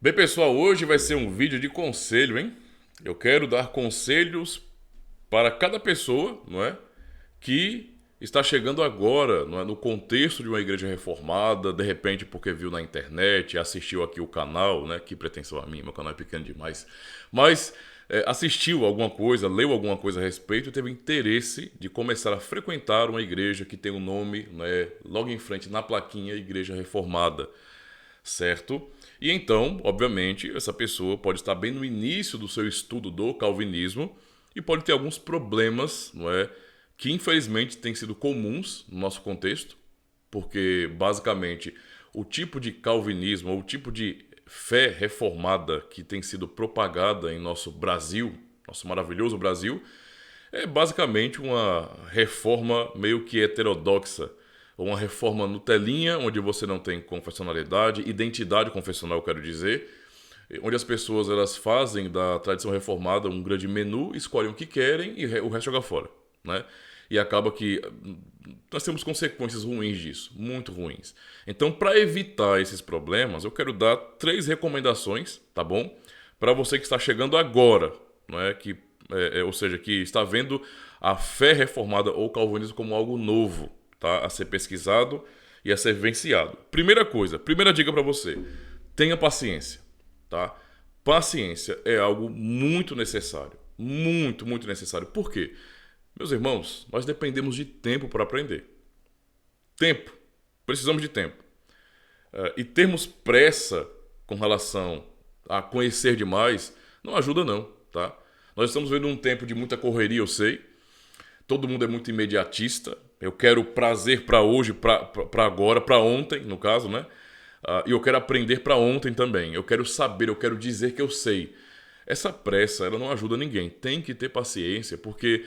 Bem, pessoal, hoje vai ser um vídeo de conselho, hein? Eu quero dar conselhos para cada pessoa, não é? Que está chegando agora, não é? No contexto de uma igreja reformada, de repente porque viu na internet, assistiu aqui o canal, né? Que pretensão a mim, meu canal é pequeno demais. Mas assistiu alguma coisa, leu alguma coisa a respeito e teve interesse de começar a frequentar uma igreja que tem o nome, né? Logo em frente na plaquinha, Igreja Reformada. Certo? E então, obviamente, essa pessoa pode estar bem no início do seu estudo do calvinismo e pode ter alguns problemas, não é? Que infelizmente têm sido comuns no nosso contexto, porque basicamente o tipo de calvinismo, ou o tipo de fé reformada que tem sido propagada em nosso Brasil, nosso maravilhoso Brasil, é basicamente uma reforma meio que heterodoxa, uma reforma Nutelinha, onde você não tem confessionalidade, identidade confessional, eu quero dizer, onde as pessoas elas fazem da tradição reformada um grande menu, escolhem o que querem e o resto joga fora, né? E acaba que nós temos consequências ruins disso, muito ruins. Então, para evitar esses problemas, eu quero dar 3 recomendações, tá bom? Para você que está chegando agora, não é? Ou seja, que está vendo a fé reformada ou calvinismo como algo novo, tá? A ser pesquisado e a ser vivenciado. Primeira coisa, primeira dica para você: tenha paciência, tá? Paciência é algo muito necessário, muito, muito necessário. Por quê? Meus irmãos, nós dependemos de tempo para aprender. Tempo. Precisamos de tempo. E termos pressa com relação a conhecer demais não ajuda não, tá? Nós estamos vendo um tempo de muita correria, eu sei. Todo mundo é muito imediatista. Eu quero prazer para hoje, para agora, para ontem, no caso, né? E eu quero aprender para ontem também. Eu quero saber, eu quero dizer que eu sei. Essa pressa, ela não ajuda ninguém. Tem que ter paciência, porque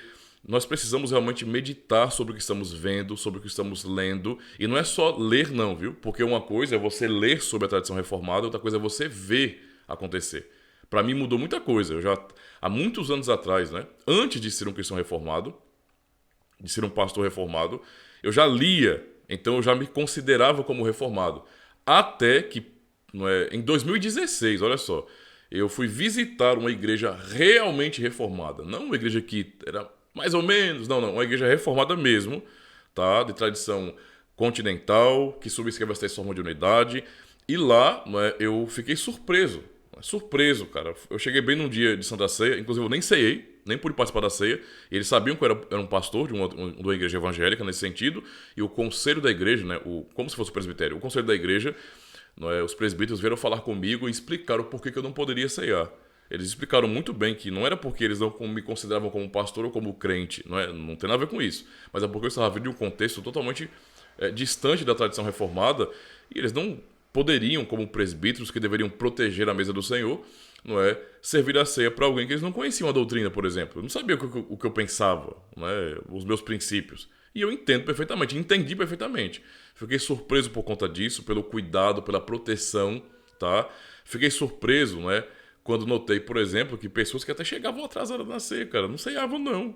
nós precisamos realmente meditar sobre o que estamos vendo, sobre o que estamos lendo. E não é só ler não, viu? Porque uma coisa é você ler sobre a tradição reformada, outra coisa é você ver acontecer. Para mim mudou muita coisa. Eu já, há muitos anos atrás, né? Antes de ser um cristão reformado, de ser um pastor reformado, eu já lia, então eu já me considerava como reformado. Até que, não é, em 2016, olha só, eu fui visitar uma igreja realmente reformada. Não uma igreja que era mais ou menos, não, uma igreja reformada mesmo, tá? De tradição continental, que subscreve as 3 formas de unidade. E lá, não é, eu fiquei surpreso. Surpreso, cara. Eu cheguei bem num dia de Santa Ceia, inclusive eu nem ceiei, nem pude participar da ceia. E eles sabiam que eu era um pastor de uma igreja evangélica nesse sentido. E o conselho da igreja, né, como se fosse o presbitério, o conselho da igreja, não é, os presbíteros vieram falar comigo e explicaram por que eu não poderia ceiar. Eles explicaram muito bem que não era porque eles não me consideravam como pastor ou como crente, não tem nada a ver com isso. Mas é porque eu estava vindo de um contexto totalmente distante da tradição reformada e eles não poderiam, como presbíteros que deveriam proteger a mesa do Senhor, não é, servir a ceia para alguém que eles não conheciam a doutrina, por exemplo. Eu não sabia o que eu pensava, não é, os meus princípios. E eu entendo perfeitamente, entendi perfeitamente. Fiquei surpreso por conta disso, pelo cuidado, pela proteção, tá? Fiquei surpreso, não é, quando notei, por exemplo, que pessoas que até chegavam atrasadas na ceia, cara, não ceiavam não.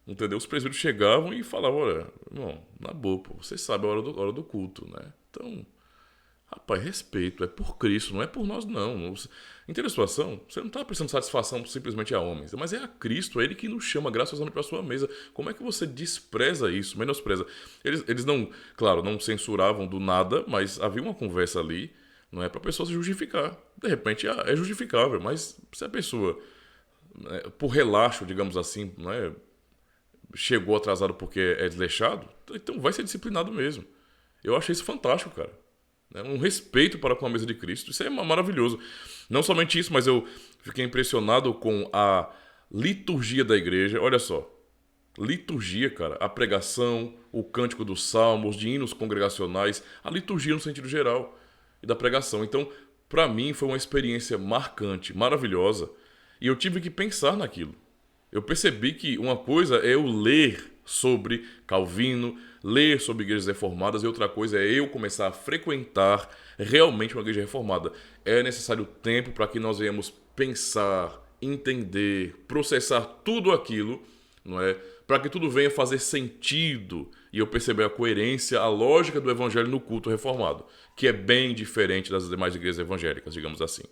Entendeu? Os presbíteros chegavam e falavam: olha, irmão, na boa, pô, você sabe a hora do culto, né? Então, rapaz, respeito, é por Cristo, não é por nós, não. Entende a situação? Você não está prestando satisfação simplesmente a homens, mas é a Cristo, é Ele que nos chama graciosamente para a sua mesa. Como é que você despreza isso, menospreza? Eles não, claro, não censuravam do nada, mas havia uma conversa ali, não é para a pessoa se justificar. De repente é justificável, mas se a pessoa, né, por relaxo, digamos assim, não é, chegou atrasado porque é desleixado, então vai ser disciplinado mesmo. Eu achei isso fantástico, cara. Um respeito para com a mesa de Cristo. Isso é maravilhoso. Não somente isso, mas eu fiquei impressionado com a liturgia da igreja. Olha só. Liturgia, cara. A pregação, o cântico dos salmos, de hinos congregacionais. A liturgia no sentido geral e da pregação. Então, para mim, foi uma experiência marcante, maravilhosa. E eu tive que pensar naquilo. Eu percebi que uma coisa é eu ler sobre Calvino, ler sobre igrejas reformadas, e outra coisa é eu começar a frequentar realmente uma igreja reformada. É necessário tempo para que nós venhamos pensar, entender, processar tudo aquilo, não é? Para que tudo venha fazer sentido e eu perceber a coerência, a lógica do evangelho no culto reformado, que é bem diferente das demais igrejas evangélicas, digamos assim.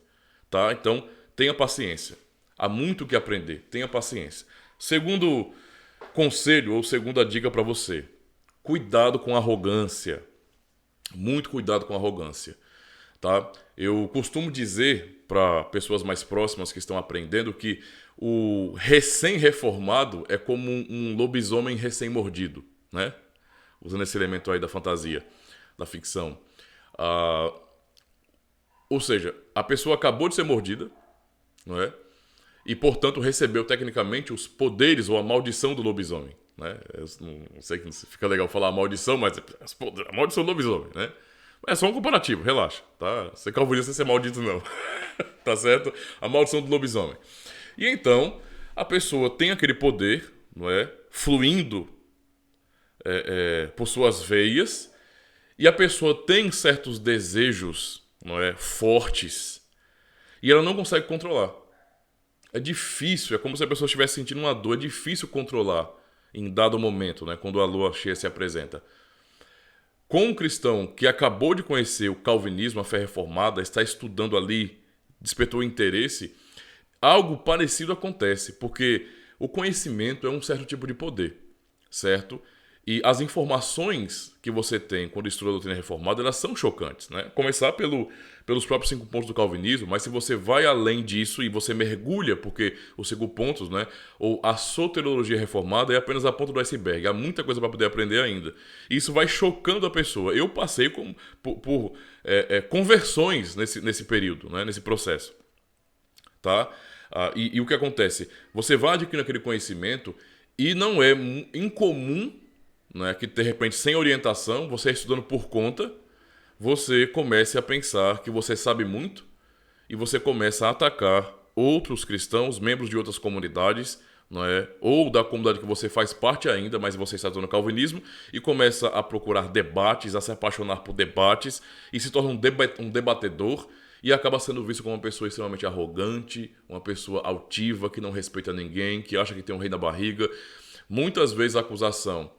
tá? Então, tenha paciência. Há muito o que aprender, tenha paciência. Segundo conselho ou segunda dica para você: cuidado com a arrogância. Muito cuidado com a arrogância, tá? Eu costumo dizer para pessoas mais próximas que estão aprendendo que o recém-reformado é como um lobisomem recém-mordido, né? Usando esse elemento aí da fantasia, da ficção. Ou seja, a pessoa acabou de ser mordida, não é? E, portanto, recebeu tecnicamente os poderes ou a maldição do lobisomem, né? Eu não sei que fica legal falar a maldição, mas a maldição do lobisomem, né? É só um comparativo, relaxa, tá? Você calvinia sem ser maldito, não. Tá certo? A maldição do lobisomem. E então, a pessoa tem aquele poder, não é? Fluindo por suas veias, e a pessoa tem certos desejos, não é? Fortes, e ela não consegue controlar. É difícil, é como se a pessoa estivesse sentindo uma dor, é difícil controlar em dado momento, né? Quando a lua cheia se apresenta. Com um cristão que acabou de conhecer o calvinismo, a fé reformada, está estudando ali, despertou interesse, algo parecido acontece, porque o conhecimento é um certo tipo de poder, certo? E as informações que você tem quando estuda a doutrina reformada, elas são chocantes, né? Começar pelos próprios 5 pontos do calvinismo, mas se você vai além disso e você mergulha, porque os 5 pontos, né? Ou a soteriologia reformada é apenas a ponta do iceberg. Há muita coisa para poder aprender ainda. E isso vai chocando a pessoa. Eu passei por conversões nesse período, né? Nesse processo, tá? E o que acontece? Você vai adquirindo aquele conhecimento e não é incomum, né, que de repente, sem orientação, você estudando por conta, você comece a pensar que você sabe muito e você começa a atacar outros cristãos, membros de outras comunidades, não é? Ou da comunidade que você faz parte ainda, mas você está estudando calvinismo, e começa a procurar debates, a se apaixonar por debates, e se torna um debatedor, e acaba sendo visto como uma pessoa extremamente arrogante, uma pessoa altiva, que não respeita ninguém, que acha que tem um rei na barriga. Muitas vezes a acusação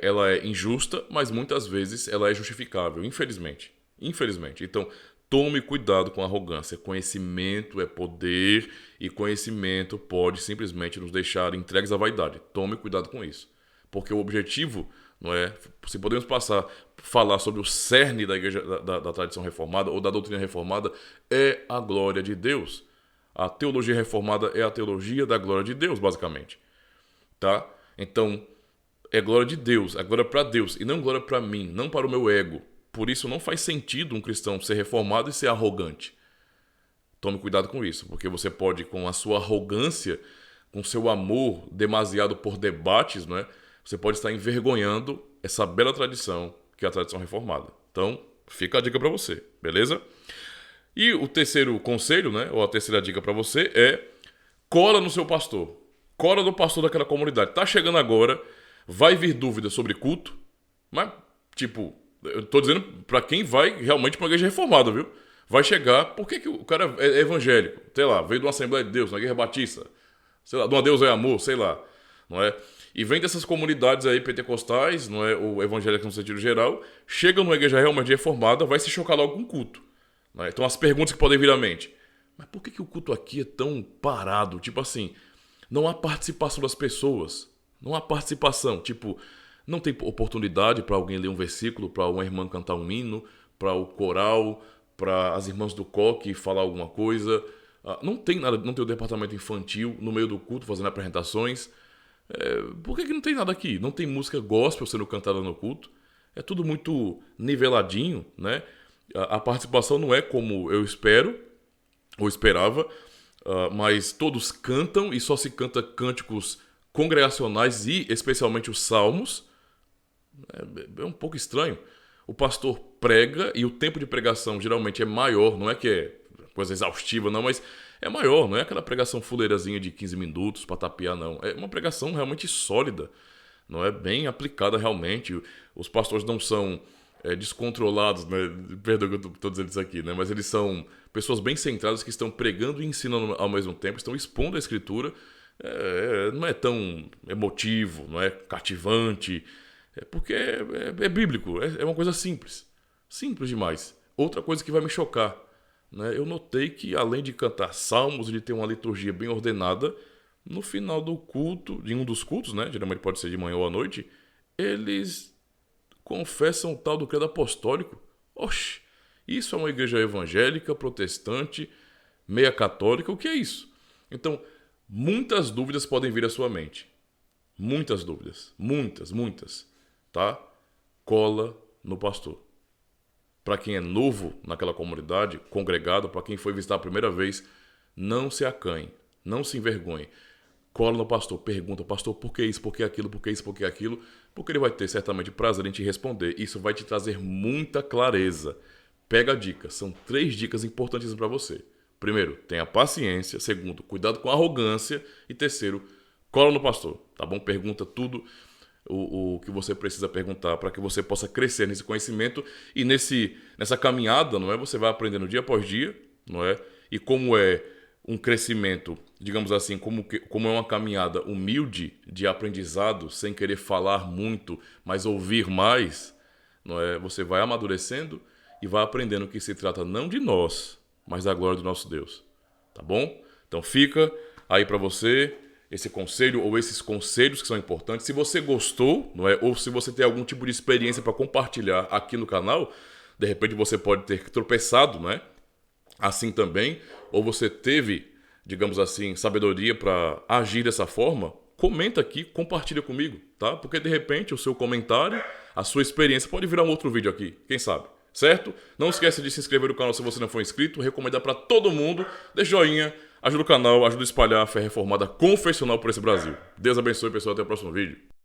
ela é injusta, mas muitas vezes ela é justificável, infelizmente. Infelizmente. Então, tome cuidado com a arrogância. Conhecimento é poder e conhecimento pode simplesmente nos deixar entregues à vaidade. Tome cuidado com isso. Porque o objetivo, não é, se podemos falar sobre o cerne da igreja, da tradição reformada ou da doutrina reformada, é a glória de Deus. A teologia reformada é a teologia da glória de Deus, basicamente. Tá? Então, é glória de Deus, é glória para Deus e não glória para mim, não para o meu ego. Por isso não faz sentido um cristão ser reformado e ser arrogante. Tome cuidado com isso, porque você pode, com a sua arrogância, com seu amor demasiado por debates, não é? Você pode estar envergonhando essa bela tradição que é a tradição reformada. Então, fica a dica para você, beleza? E o terceiro conselho, né, ou a terceira dica para você é: cola no seu pastor. Cola no pastor daquela comunidade. Tá chegando agora, vai vir dúvida sobre culto, mas, tipo, eu tô dizendo pra quem vai realmente pra uma igreja reformada, viu? Vai chegar, por que o cara é evangélico? Sei lá, veio de uma Assembleia de Deus, uma igreja batista, sei lá, de uma Deus é amor, sei lá, não é? E vem dessas comunidades aí pentecostais, não é? O evangélico no sentido geral, chega numa igreja realmente reformada, vai se chocar logo com o culto. Não é? Então as perguntas que podem vir à mente: mas por que o culto aqui é tão parado? Tipo assim, não há participação das pessoas. Não há participação, tipo, não tem oportunidade para alguém ler um versículo, para uma irmã cantar um hino, para o coral, para as irmãs do coque falar alguma coisa. Não tem nada, não tem o departamento infantil no meio do culto fazendo apresentações. Por que não tem nada aqui? Não tem música gospel sendo cantada no culto. É tudo muito niveladinho, né? A participação não é como eu espero, ou esperava, mas todos cantam e só se canta cânticos congregacionais e especialmente os salmos. É um pouco estranho. O pastor prega e o tempo de pregação geralmente é maior, não é que é coisa exaustiva não, mas é maior, não é aquela pregação fuleirazinha de 15 minutos para tapear não, é uma pregação realmente sólida, não é bem aplicada realmente. Os pastores não são descontrolados, né? Perdão que eu estou dizendo isso aqui, né? Mas eles são pessoas bem centradas que estão pregando e ensinando ao mesmo tempo, estão expondo a escritura. Não é tão emotivo, não é cativante, porque é bíblico, é uma coisa simples demais. Outra coisa que vai me chocar, né, eu notei que além de cantar salmos e de ter uma liturgia bem ordenada, no final do culto, de um dos cultos, né, geralmente pode ser de manhã ou à noite, eles confessam o tal do credo apostólico. Oxe, isso é uma igreja evangélica, protestante, meia católica, o que é isso? Então, muitas dúvidas podem vir à sua mente. Muitas dúvidas. Muitas. Tá? Cola no pastor. Para quem é novo naquela comunidade, congregado, para quem foi visitar a primeira vez, não se acanhe, não se envergonhe. Cola no pastor, pergunta, pastor, por que isso, por que aquilo, por que isso, por que aquilo? Porque ele vai ter certamente prazer em te responder. Isso vai te trazer muita clareza. Pega a dica, são 3 dicas importantíssimas para você. Primeiro, tenha paciência. Segundo, cuidado com a arrogância. E terceiro, cola no pastor, tá bom? Pergunta tudo o que você precisa perguntar para que você possa crescer nesse conhecimento e nessa caminhada, não é? Você vai aprendendo dia após dia, não é? E como é um crescimento, digamos assim, como é uma caminhada humilde de aprendizado, sem querer falar muito, mas ouvir mais, não é? Você vai amadurecendo e vai aprendendo que se trata não de nós, mas da glória do nosso Deus, tá bom? Então fica aí para você esse conselho ou esses conselhos que são importantes. Se você gostou, não é? Ou se você tem algum tipo de experiência para compartilhar aqui no canal, de repente você pode ter tropeçado, não é? Assim também, ou você teve, digamos assim, sabedoria para agir dessa forma, comenta aqui, compartilha comigo, tá? Porque de repente o seu comentário, a sua experiência pode virar um outro vídeo aqui, quem sabe? Certo? Não esqueça de se inscrever no canal se você não for inscrito, recomendar para todo mundo, dê joinha, ajuda o canal, ajuda a espalhar a fé reformada confessional por esse Brasil. Deus abençoe, pessoal, até o próximo vídeo.